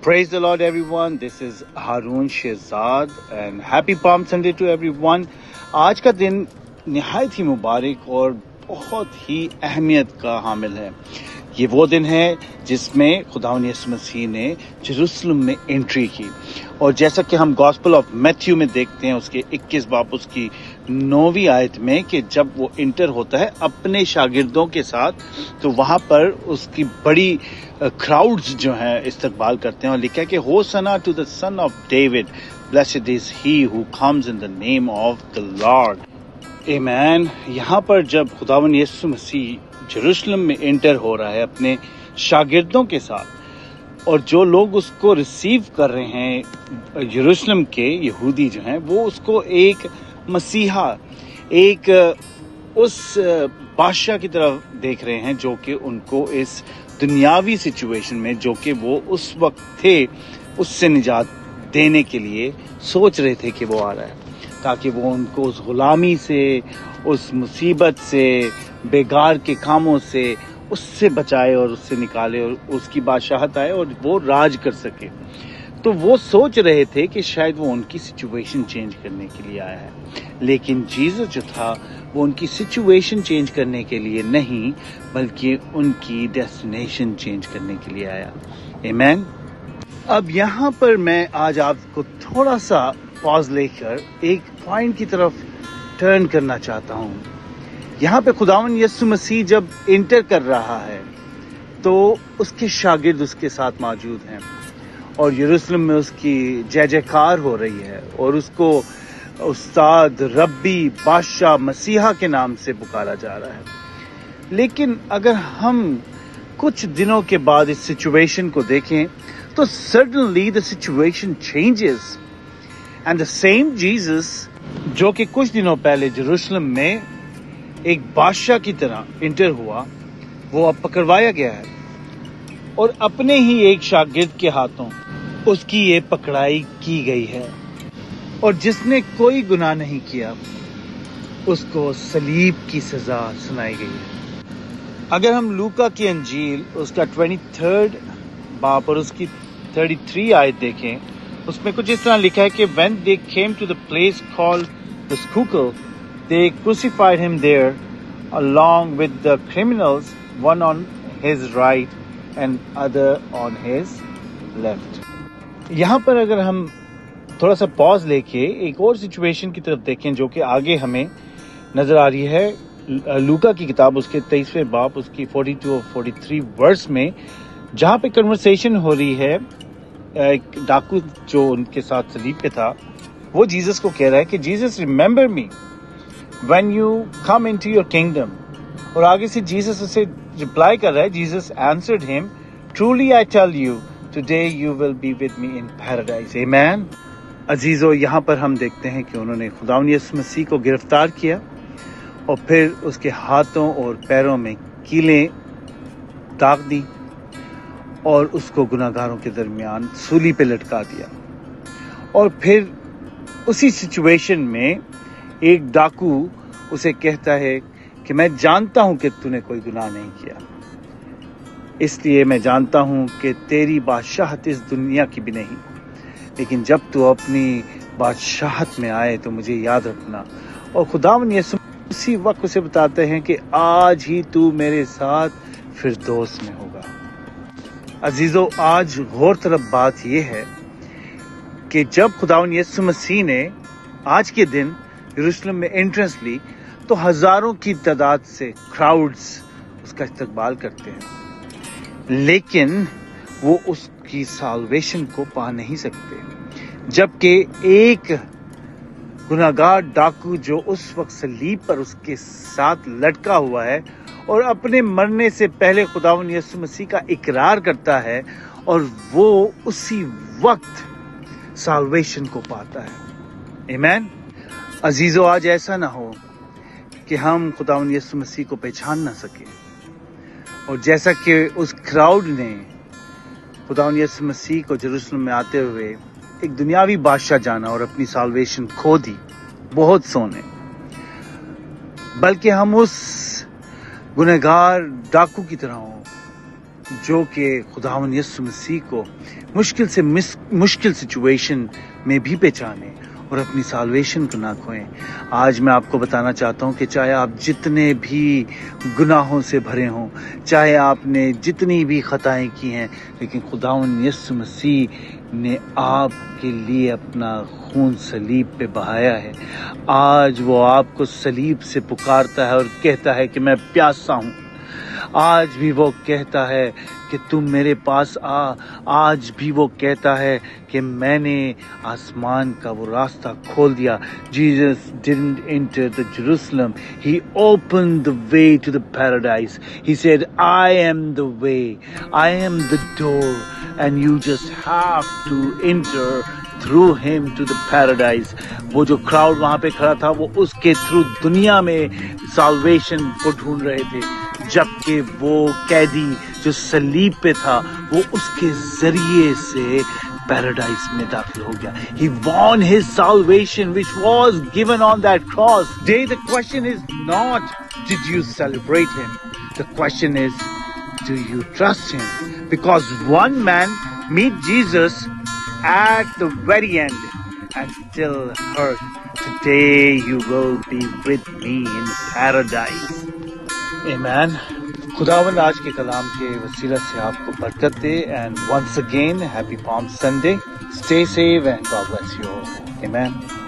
Praise the Lord everyone. This is Harun Shehzad and happy Palm Sunday to everyone. आज का दिन निहायत ही मुबारक और बहुत ही अहमियत का हामिल है. ये वो दिन है जिसमें खुदावंद यीशु मसीह ने जेरूसलम में एंट्री की और जैसा कि हम गॉस्पेल ऑफ मैथ्यू में देखते हैं उसके 21 बाब उसकी 9वीं आयत में कि जब वो इंटर होता है अपने शागिर्दों के साथ तो वहां पर उसकी बड़ी क्राउड्स जो हैं इस्तकबाल करते हैं और लिखा है कि hosanna to the son of David, blessed is he who comes in the name of the Lord. आमीन. यहाँ पर जब खुदावंद यीशु मसीह जेरूसलम में एंटर हो रहा है अपने शागिर्दों के साथ और जो लोग उसको रिसीव कर रहे हैं जेरूसलम के यहूदी जो हैं वो उसको एक मसीहा, एक उस बादशाह की तरफ देख रहे हैं जो कि उनको इस दुनियावी सिचुएशन में जो कि वो उस वक्त थे उससे निजात देने के लिए सोच रहे थे कि वो आ रहा है ताकि वो उनको उस गुलामी से, उस मुसीबत से, बेगार के कामों से उससे बचाए और उससे निकाले और उसकी बादशाहत आए और वो राज कर सके. तो वो सोच रहे थे कि शायद वो उनकी सिचुएशन चेंज करने के लिए आया है, लेकिन जीसस जो था वो उनकी सिचुएशन चेंज करने के लिए नहीं बल्कि उनकी डेस्टिनेशन चेंज करने के लिए आया. आमीन. अब यहाँ पर मैं आज आपको थोड़ा सा पॉज लेकर एक पॉइंट की तरफ टर्न करना चाहता हूँ. यहाँ पे खुदावंद यीशु मसीह जब इंटर कर रहा है तो उसके शागिर्द उसके साथ मौजूद हैं और यरूशलेम में उसकी जय जयकार हो रही है और उसको उस्ताद, रब्बी, बादशाह, मसीहा के नाम से पुकारा जा रहा है. लेकिन अगर हम कुछ दिनों के बाद इस सिचुएशन को देखें तो suddenly the situation changes and the same Jesus जो कि कुछ दिनों पहले जेरूसलम में एक बादशाह की तरह इंटर हुआ वो अब पकड़वाया गया है और अपने ही एक शागिर्द के हाथों उसकी ये पकड़ाई की गई है और जिसने कोई गुनाह नहीं किया उसको सलीब की सजा सुनाई गई है. अगर हम लूका की अंजील उसका 23rd बाब और उसकी 33 आयत देखें उसमें कुछ इस तरह लिखा है कि when they came to the place called the Schuylkill, they crucified him there along with the criminals, one on his right and other on his left. यहाँ पर अगर हम थोड़ा सा पॉज लेके एक और सिचुएशन की तरफ देखें जो कि आगे हमें नजर आ रही है लूका की किताब उसके 23वें बाब उसकी 42 और 43 वर्स में जहाँ पे कन्वर्सेशन हो रही है. एक डाकू जो उनके साथ सलीब पे था वो जीसस को कह रहा है कि Jesus remember me when you come into your kingdom और आगे से जीसस उसे रिप्लाई कर रहा है. Jesus answered him, truly I tell you today you will be with me in paradise. आमीन. अजीजों, यहाँ पर हम देखते हैं कि उन्होंने खुदावंद यीशु मसीह को गिरफ्तार किया और फिर उसके हाथों और पैरों में कीलें दाग दी और उसको गुनाहगारों के दरमियान सूली पे लटका दिया. और फिर उसी सिचुएशन में एक डाकू उसे कहता है कि मैं जानता हूं कि तूने कोई गुनाह नहीं किया, इसलिए मैं जानता हूं कि तेरी बादशाहत इस दुनिया की भी नहीं, लेकिन जब तू अपनी बादशाहत में आए तो मुझे याद रखना. और खुदावंद यीशु उसी वक्त उसे बताते हैं कि आज ही तू मेरे साथ फिरदौस में होगा. अजीजों, आज गौर तलब बात यह है कि जब खुदावंद यीशु मसीह ने आज के दिन यरूशलेम में एंट्रेंस ली तो हजारों की तादाद से क्राउड्स उसका इस्तकबाल करते हैं, लेकिन वो उसकी साल्वेशन को पा नहीं सकते. जबकि एक गुनाहगार डाकू जो उस वक्त सलीब पर उसके साथ लटका हुआ है और अपने मरने से पहले खुदावंद यीशु मसीह का इकरार करता है और वो उसी वक्त साल्वेशन को पाता है. आमीन. अजीजों, आज ऐसा ना हो कि हम खुदावंद यीशु मसीह को पहचान ना सके और जैसा कि उस क्राउड ने खुदावंद यीशु मसीह को जेरूसलम में आते हुए एक दुनियावी बादशाह जाना और अपनी साल्वेशन खो दी बहुत सोने, बल्कि हम उस गुनहगार डाकू की तरह हो جو کہ خداوند یسوع مسیح کو مشکل سے مشکل سچویشن میں بھی پہچانے اور اپنی سالویشن کو نہ کھوئیں۔ آج میں آپ کو بتانا چاہتا ہوں کہ چاہے آپ جتنے بھی گناہوں سے بھرے ہوں، چاہے آپ نے جتنی بھی خطائیں کی ہیں، لیکن خداوند یسوع مسیح نے آپ کے لیے اپنا خون صلیب پہ بہایا ہے۔ آج وہ آپ کو صلیب سے پکارتا ہے اور کہتا ہے کہ میں پیاسا ہوں۔ آج بھی وہ کہتا ہے کہ تم میرے پاس آ۔ آج بھی وہ کہتا ہے کہ میں نے آسمان کا وہ راستہ کھول دیا۔ Jesus didn't enter the Jerusalem. He opened the way to the paradise. He said, I am the way. I am the door. And you just have to enter through him to the paradise. وہ جو crowd وہاں پہ کھڑا تھا وہ اس کے through دنیا میں سالویشن کو ڈھونڈ رہے تھے، جبکہ وہ قیدی جو صلیب پہ تھا وہ اس کے ذریعے سے پیراڈائز میں داخل ہو گیا۔ He won his salvation which was given on that cross. Today the question is not did you celebrate him? The question is do you trust him? Because one man meet Jesus at the very end and still heard, today you will be with me in paradise. Amen. خداوند آج کے کلام کے وسیلہ سے آپ کو برکت دے. And once again, happy Palm Sunday. Stay safe and God bless you all. Amen.